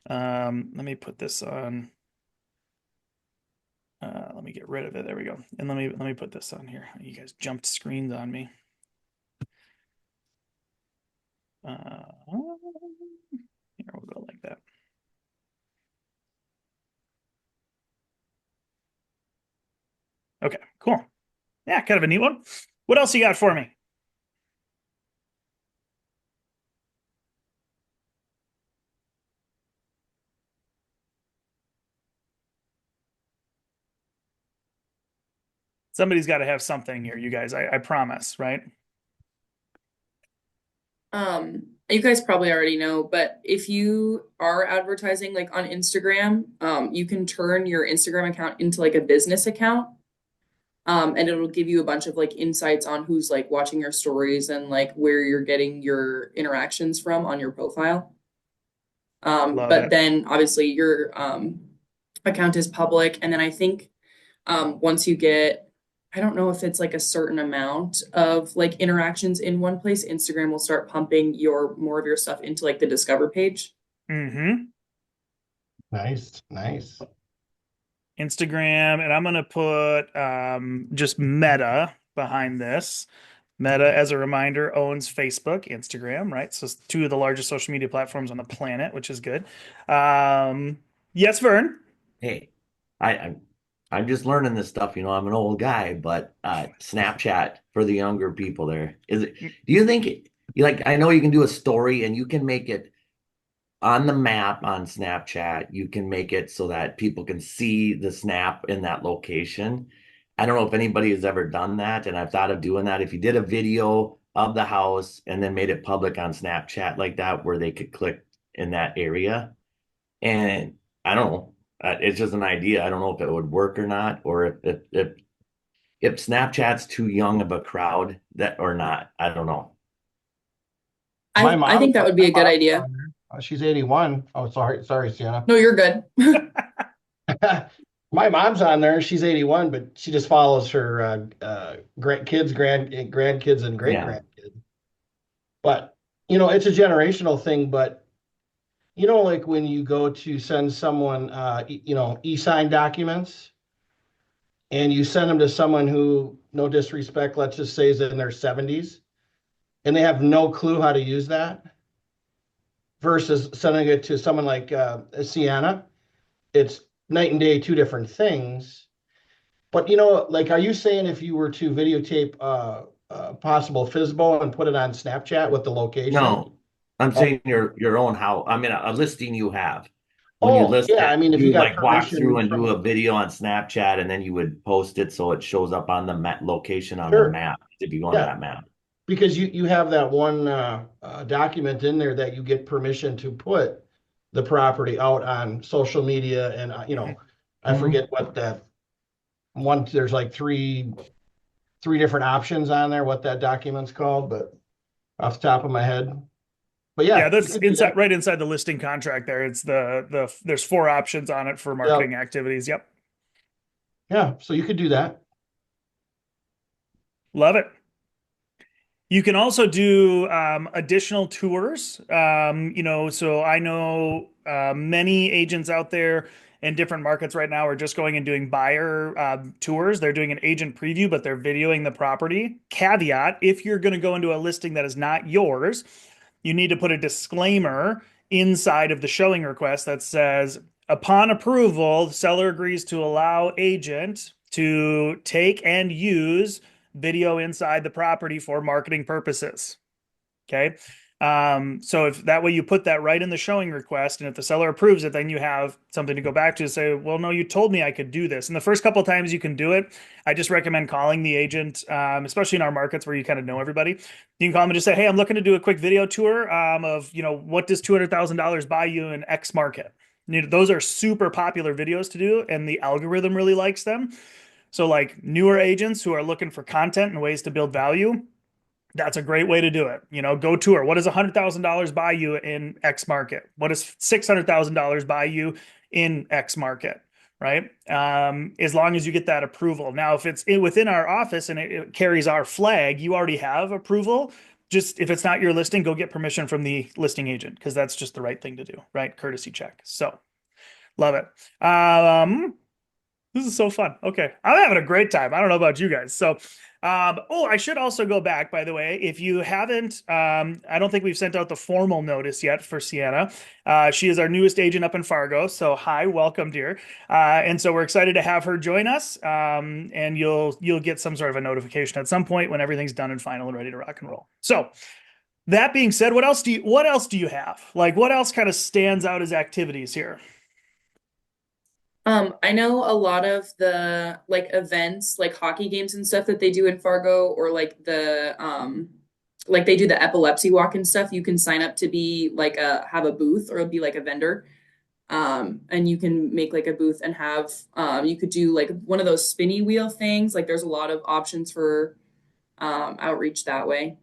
Let me put this on. Let me get rid of it. There we go. And let me put this on here. You guys jumped screens on me. Here we'll go like that. Okay, cool. Yeah, kind of a neat one. What else you got for me? Somebody's got to have something here, you guys. I promise, right? You guys probably already know, but if you are advertising like on Instagram, you can turn your Instagram account into like a business account. And it'll give you a bunch of like insights on who's like watching your stories and like where you're getting your interactions from on your profile. Love But it. then obviously your account is public, and then I think once you get, I don't know if it's like a certain amount of like interactions in one place, Instagram will start pumping your more of your stuff into like the discover page. Mm-hmm. Nice, nice. Instagram, and I'm gonna put just Meta behind this. Meta, as a reminder, owns Facebook, Instagram, right? So it's two of the largest social media platforms on the planet, which is good. Yes, Vern. Hey, I'm just learning this stuff. I'm an old guy, but Snapchat for the younger people there. Do you think you like, I know you can do a story and you can make it on the map on Snapchat. You can make it so that people can see the snap in that location. I don't know if anybody has ever done that, and I've thought of doing that. If you did a video of the house and then made it public on Snapchat like that, where they could click in that area. And I don't know. It's just an idea. I don't know if it would work or not, or if Snapchat's too young of a crowd that or not. I don't know. I think that would be a good idea. She's 81. Oh, sorry, Sienna. No, you're good. My mom's on there. She's 81, but she just follows her grandkids, and great Yeah. grandkids. But it's a generational thing. But like when you go to send someone, e-sign documents, and you send them to someone who, no disrespect, let's just say is in their 70s, and they have no clue how to use that, versus sending it to someone like Sienna. It's night and day, two different things. But like, are you saying if you were to videotape possible FISBO and put it on Snapchat with the location? No, I'm Oh, saying your own house. I mean, a listing you have. When you oh, list yeah. it, I mean, if you you would got like walk through permission and do from, a video on Snapchat, and then you would post it so it shows up on the location on the sure, map if you go onto yeah, that map. because you have that one document in there that you get permission to put the property out on social media, and I Mhm. forget what that one. There's like three different options on there. What that document's called, but off the top of my head. But Yeah, yeah, you that's could do inside, that. right inside the listing contract there. It's the there's four options on it for Yep. marketing activities. Yep. Yeah, so you could do that. Love it. You can also do additional tours. So I know many agents out there in different markets right now are just going and doing buyer tours. They're doing an agent preview, but they're videoing the property. Caveat, if you're going to go into a listing that is not yours, you need to put a disclaimer inside of the showing request that says, upon approval, the seller agrees to allow agent to take and use video inside the property for marketing purposes. Okay. So if that way you put that right in the showing request, and if the seller approves it, then you have something to go back to say, well, no, you told me I could do this. And the first couple of times you can do it, I just recommend calling the agent, especially in our markets where you kind of know everybody. You can call them and just say, hey, I'm looking to do a quick video tour of, what does $200,000 buy you in X market? Those are super popular videos to do, and the algorithm really likes them. So, like newer agents who are looking for content and ways to build value, that's a great way to do it. Go tour. What does $100,000 buy you in X market? What does $600,000 buy you in X market? Right. As long as you get that approval. Now, if it's within our office and it carries our flag, you already have approval. Just if it's not your listing, go get permission from the listing agent, because that's just the right thing to do. Right. Courtesy check. So love it. This is so fun. Okay. I'm having a great time. I don't know about you guys. So Oh, I should also go back, by the way. If you haven't, I don't think we've sent out the formal notice yet for Sienna. She is our newest agent up in Fargo. So hi, welcome, dear. And so we're excited to have her join us. And you'll get some sort of a notification at some point when everything's done and final and ready to rock and roll. So that being said, what else do you have? Like what else kind of stands out as activities here? I know a lot of the like events, like hockey games and stuff that they do in Fargo, or like they do the epilepsy walk and stuff. You can sign up to be like have a booth or be like a vendor. And you can make like a booth and have you could do like one of those spinny wheel things. Like there's a lot of options for outreach that way.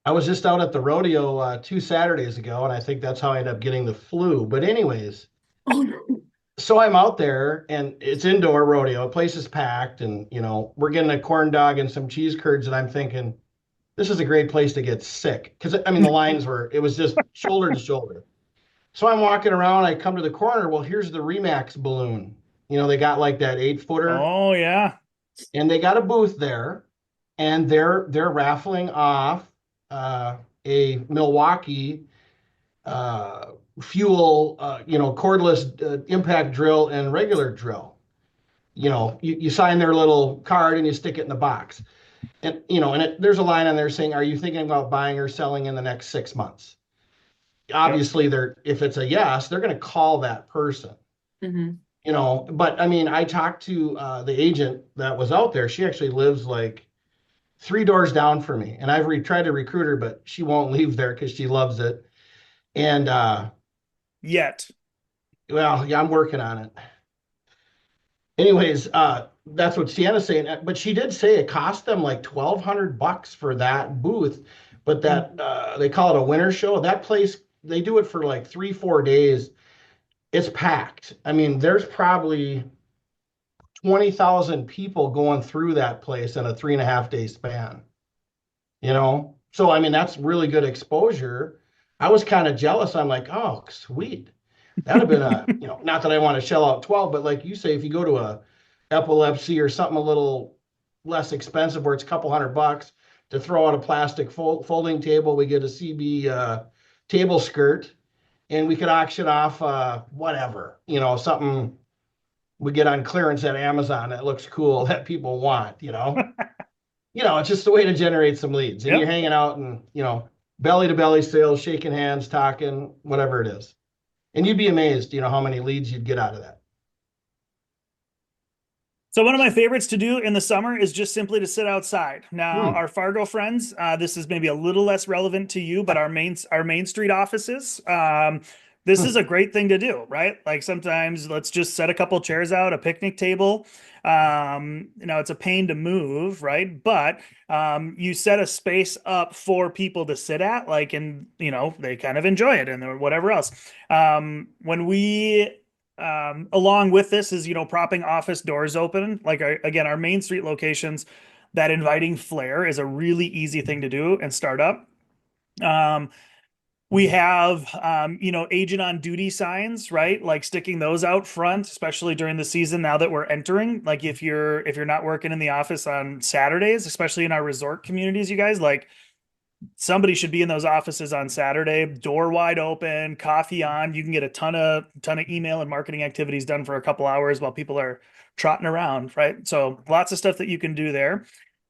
I was just out at the rodeo 2 Saturdays ago, and I think that's how I ended up getting the flu. But anyways, Oh no. so I'm out there, and it's indoor rodeo. The place is packed, and we're getting a corn dog and some cheese curds, and I'm thinking this is a great place to get sick because I mean the lines were it was just shoulder to shoulder. So I'm walking around. I come to the corner. Well, here's the Remax balloon. They got like that 8 footer, Oh yeah. and they got a booth there, and they're raffling off a Milwaukee uh, fuel, cordless impact drill and regular drill. You sign their little card and you stick it in the box. And, there's a line on there saying, are you thinking about buying or selling in the next 6 months? Yep. Obviously, if it's a yes, they're going to call that person. Mhm. But I mean, I talked to the agent that was out there. She actually lives like 3 doors down for me. And tried to recruit her, but she won't leave there because she loves it. And Yet. well, yeah, I'm working on it. Anyways, that's what Sienna's saying. But she did say it cost them like $1,200 for that booth. But that they call it a winter show. That place, they do it for like 3, 4 days. It's packed. I mean, there's probably 20,000 people going through that place in a 3.5 day span. So I mean, that's really good exposure. I was kind of jealous. I'm like, oh, sweet. That'd have been not that I want to shell out 12, but like you say, if you go to a epilepsy or something a little less expensive where it's a couple $100 to throw out a plastic folding table, we get a CB table skirt and we could auction off whatever, something we get on clearance at Amazon that looks cool that people want. It's just a way to generate some leads. And you're Yep. hanging out and, belly to belly sales, shaking hands, talking, whatever it is. And you'd be amazed, how many leads you'd get out of that. So one of my favorites to do in the summer is just simply to sit outside. Now, Hmm. our Fargo friends, this is maybe a little less relevant to you, but our main street offices, this is a great thing to do, right? Like sometimes let's just set a couple chairs out, a picnic table. It's a pain to move, right? But you set a space up for people to sit at, like, and they kind of enjoy it and or whatever else. When we along with this is propping office doors open like again our main street locations, that inviting flair is a really easy thing to do and start up. We have agent on duty signs, right? Like sticking those out front, especially during the season now that we're entering. Like if you're not working in the office on Saturdays, especially in our resort communities, you guys, like somebody should be in those offices on Saturday, door wide open, coffee on. You can get a ton of email and marketing activities done for a couple hours while people are trotting around, right? So lots of stuff that you can do there.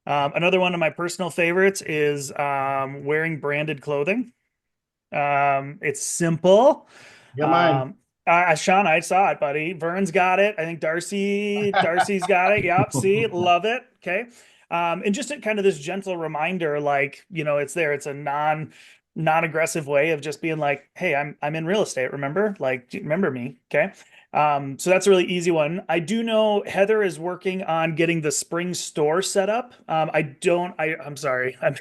Another one of my personal favorites is wearing branded clothing. It's simple. Yeah, mine. Sean, I saw it, buddy. Vern's got it. I think Darcy's got it. Yep. See, love it. Okay. And just kind of this gentle reminder, like, it's there. It's a non-aggressive way of just being like, hey, I'm in real estate, remember? Like, remember me. Okay. So that's a really easy one. I do know Heather is working on getting the spring store set up. I'm sorry. I'm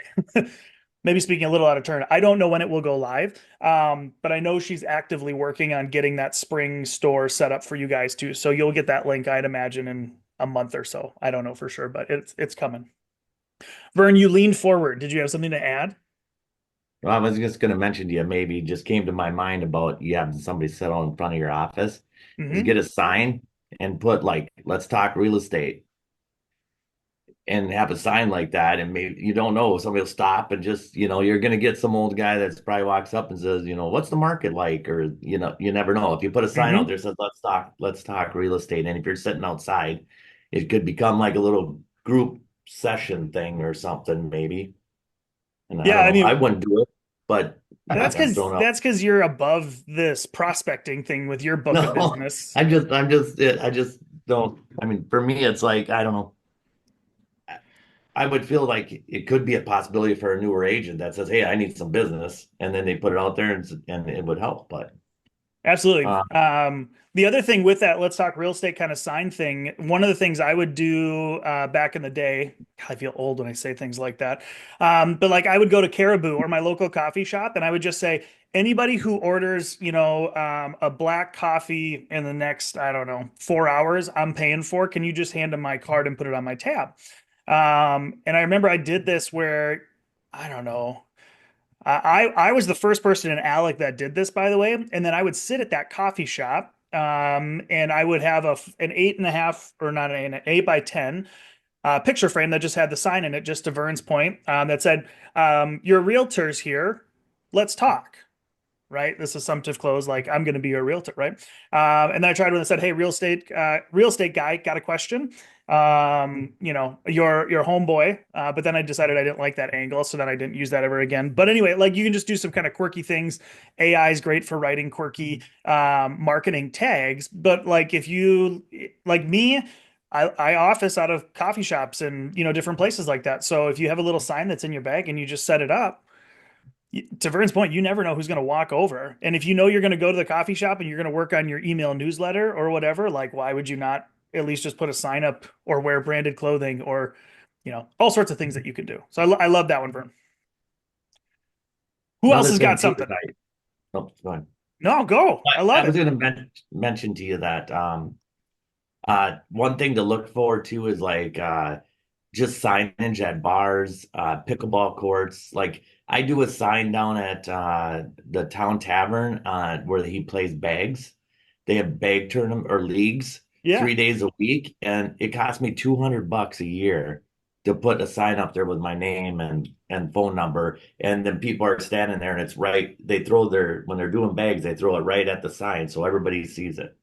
maybe speaking a little out of turn. I don't know when it will go live. But I know she's actively working on getting that spring store set up for you guys too. So you'll get that link, I'd imagine, in a month or so. I don't know for sure, but it's coming. Vern, you leaned forward. Did you have something to add? Well, I was just going to mention to you, maybe just came to my mind about you having somebody sit out in front of your office, is Hmm. get a sign and put like, let's talk real estate. and have a sign like that, and maybe you don't know, somebody will stop and just, you're going to get some old guy that's probably walks up and says, what's the market like? Or, you never know. If you put a sign out Hmm. there that says, let's talk real estate. And if you're sitting outside, it could become like a little group session thing or something, maybe. And I Yeah, don't I know. I mean, wouldn't do it, but that's I'm because throwing out. that's because you're above this prospecting thing with your book of No, business. I just don't. I mean, for me, it's like, I don't know. I would feel like it could be a possibility for a newer agent that says, "Hey, I need some business," and then they put it out there, and it would help. But Absolutely. uh, The other thing with that, let's talk real estate kind of sign thing. One of the things I would do back in the day, I feel old when I say things like that. But like I would go to Caribou or my local coffee shop, and I would just say, anybody who orders, a black coffee in the next, I don't know, 4 hours, I'm paying for. Can you just hand them my card and put it on my tab? And I remember I did this where, I don't know. I was the first person in Alec that did this, by the way. And then I would sit at that coffee shop, and I would have an 8.5, or not an 8 by 10 picture frame that just had the sign in it, just to Vern's point, that said, "Your realtor's here. Let's talk." Right? This assumptive close, like I'm going to be your realtor, right? And then I tried when I said, "Hey, real estate guy, got a question? Your homeboy." But then I decided I didn't like that angle, so then I didn't use that ever again. But anyway, like you can just do some kind of quirky things. AI is great for writing quirky marketing tags, but like if you like me. I office out of coffee shops and different places like that. So if you have a little sign that's in your bag and you just set it up, to Vern's point, you never know who's going to walk over. And if you know you're going to go to the coffee shop and you're going to work on your email newsletter or whatever, like why would you not at least just put a sign up or wear branded clothing or, all sorts of things that you can do. So I love that one, Vern. Who else another has thing got too is something? go ahead. No, go. I I love was it. going to mention to you that one thing to look for too is like just signage at bars, pickleball courts. Like I do a sign down at the town tavern where he plays bags. They have bag tournament or leagues Yeah. 3 days a week, and it costs me $200 a year to put a sign up there with my name and phone number. And then people are standing there, and it's right. They throw when they're doing bags, they throw it right at the sign so everybody sees it.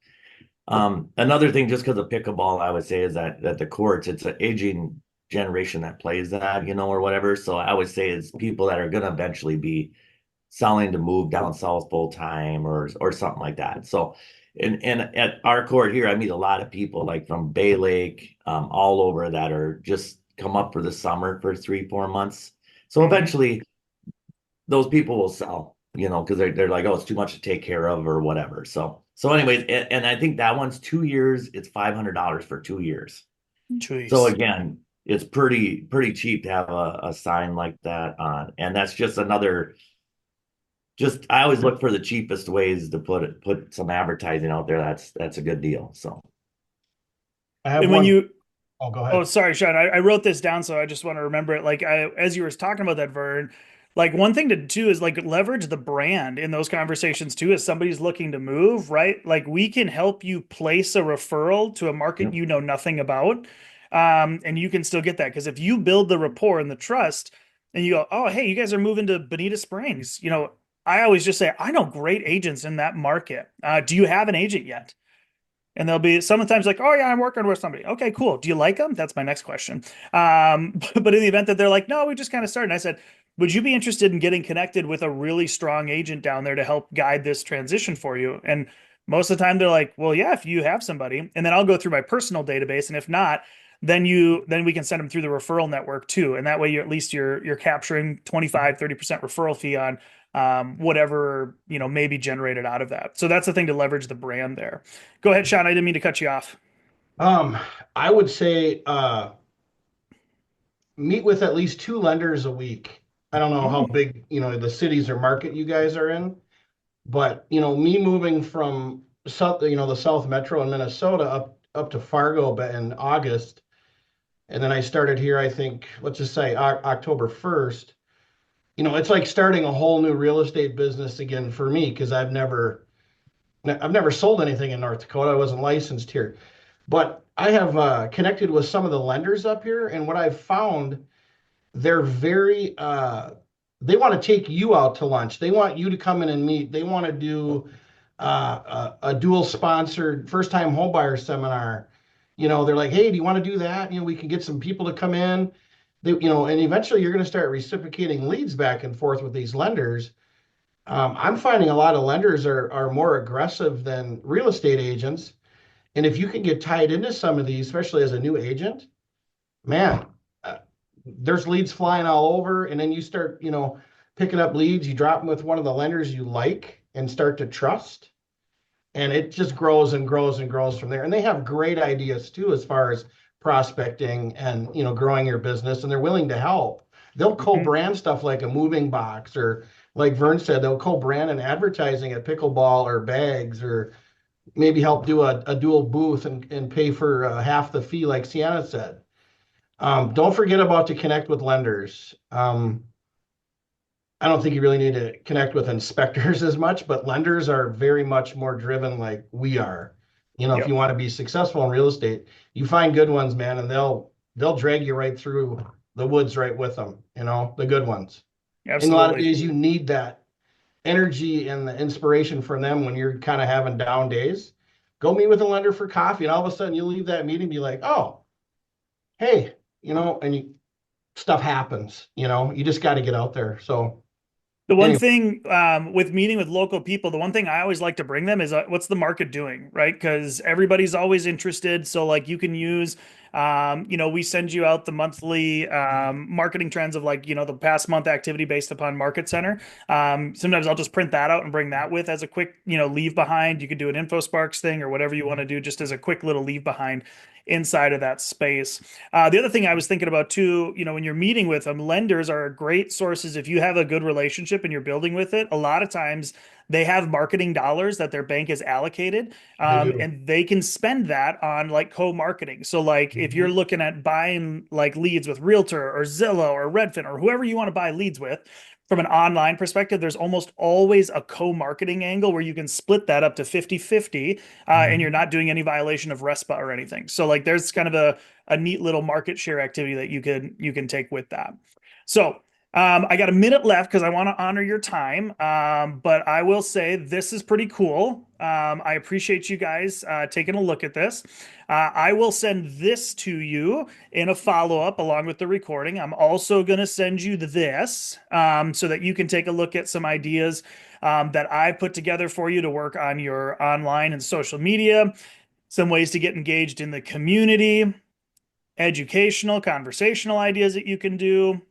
Another thing, just because of pickleball, I would say is that the courts, it's an aging generation that plays that, or whatever. So I would say it's people that are going to eventually be selling to move down south full time or something like that. So, and at our court here, I meet a lot of people like from Bay Lake, all over that are just come up for the summer for 3, 4 months. So Mhm. eventually those people will sell, because they're like, oh, it's too much to take care of or whatever. So anyways, and I think that one's 2 years. It's $500 for 2 years. So Jeez. again, it's pretty cheap to have a sign like that on, and that's just another. Just I always look for the cheapest ways to put some advertising out there. That's a good deal. So I have And when one. you Oh, go Oh, ahead. sorry, Sean. I wrote this down, so I just want to remember it. Like, as you were talking about that, Vern, like one thing to do is like leverage the brand in those conversations too. As somebody's looking to move, right? Like, we can help you place a referral to a market yep. you know nothing about, and you can still get that because if you build the rapport and the trust, and you go, "Oh, hey, you guys are moving to Bonita Springs," I always just say, "I know great agents in that market. Do you have an agent yet?" And they'll be sometimes like, "Oh yeah, I'm working with somebody." Okay, cool. Do you like them? That's my next question. But in the event that they're like, "No, we just kind of started," and I said, "Would you be interested in getting connected with a really strong agent down there to help guide this transition for you?" And most of the time they're like, "Well, yeah, if you have somebody." And then I'll go through my personal database, and if not, then we can send them through the referral network too. And that way you at least you're capturing 25-30% referral fee on whatever may be generated out of that. So that's the thing to leverage the brand there. Go ahead, Sean. I didn't mean to cut you off. Um, I would say meet with at least two lenders a week. I don't know how Mm, big, the cities or market you guys are in, but me moving from the South Metro in Minnesota up to Fargo in August, and then I started here, I think, let's just say October 1st. It's like starting a whole new real estate business again for me because I've never sold anything in North Dakota. I wasn't licensed here. But I have connected with some of the lenders up here, and what I've found, they're very they want to take you out to lunch. They want you to come in and meet. They want to do a dual sponsored first time homebuyer seminar. They're like, hey, do you want to do that? We can get some people to come in. And eventually you're going to start reciprocating leads back and forth with these lenders. I'm finding a lot of lenders are more aggressive than real estate agents. And if you can get tied into some of these, especially as a new agent, man, uh, there's leads flying all over. And then you start, picking up leads, you drop them with one of the lenders you like and start to trust. And it just grows and grows and grows from there. And they have great ideas too, as far as prospecting and, growing your business, and they're willing to help. They'll co-brand stuff like a moving box, or like Vern said, they'll co-brand an advertising at pickleball or bags, or maybe help do a dual booth and pay for half the fee, like Sienna said. Don't forget about to connect with lenders. I don't think you really need to connect with inspectors as much, but lenders are very much more driven like we are. If you want to be successful in real estate, you find good ones, man, and they'll drag you right through the woods right with them, the good ones. And a lot of Absolutely. days you need that energy and the inspiration from them when you're kind of having down days. Go meet with a lender for coffee, and all of a sudden you leave that meeting and be like, oh, hey, stuff happens, you just got to get out there. So The one anyway, thing with meeting with local people, the one thing I always like to bring them is what's the market doing, right? Because everybody's always interested. So like you can use, we send you out the monthly marketing trends of like, the past month activity based upon Market Center. Sometimes I'll just print that out and bring that with as a quick, leave behind. You could do an InfoSparks thing or whatever you want to do just as a quick little leave behind inside of that space. The other thing I was thinking about too, when you're meeting with them, lenders are great sources. If you have a good relationship and you're building with it, a lot of times they have marketing dollars that their bank is allocated, they do. and they can spend that on like co-marketing. So like if you're looking at buying like leads with Realtor or Zillow or Redfin or whoever you want to buy leads with, from an online perspective, there's almost always a co-marketing angle where you can split that up to 50-50, and you're not doing any violation of RESPA or anything. So like there's kind of a neat little market share activity that you can take with that. So I got a minute left because I want to honor your time. But I will say this is pretty cool. I appreciate you guys taking a look at this. I will send this to you in a follow-up along with the recording. I'm also going to send you this so that you can take a look at some ideas that I put together for you to work on your online and social media, some ways to get engaged in the community, educational, conversational ideas that you can do,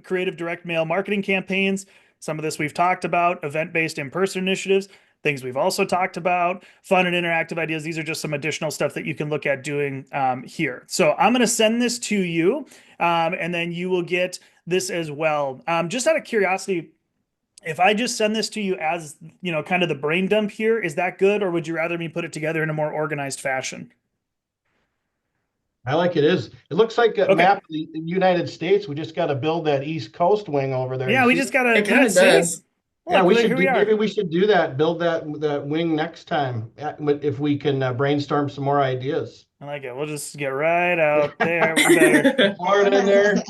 creative direct mail marketing campaigns. Some of this we've talked about, event-based in-person initiatives, things we've also talked about, fun and interactive ideas. These are just some additional stuff that you can look at doing here. So I'm going to send this to you, and then you will get this as well. Just out of curiosity, if I just send this to you as, kind of the brain dump here, is that good, or would you rather me put it together in a more organized fashion? I like it is. It looks like a Okay. map of the United States. We just got to build that East Coast wing over there. Yeah, You we see just that? gotta, It kind of see? does. Yeah, Look, we here should we do. are. Maybe we should do that. Build that wing next time, if we can brainstorm some more ideas. I like it. We'll just get right out there. We better Florida in there,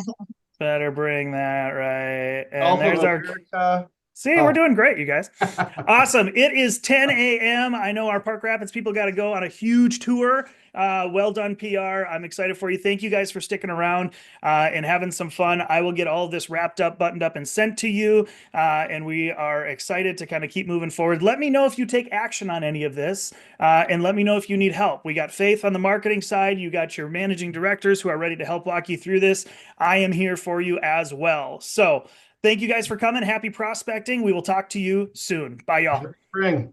better bring that right. And Gulf there's of our. America. See, we're Oh, doing great, you guys. Awesome. It is 10 a.m. I know our Park Rapids people got to go on a huge tour. Well done, PR. I'm excited for you. Thank you guys for sticking around and having some fun. I will get all of this wrapped up, buttoned up, and sent to you. And we are excited to kind of keep moving forward. Let me know if you take action on any of this, and let me know if you need help. We got Faith on the marketing side. You got your managing directors who are ready to help walk you through this. I am here for you as well. So, thank you guys for coming. Happy prospecting. We will talk to you soon. Bye, y'all. spring.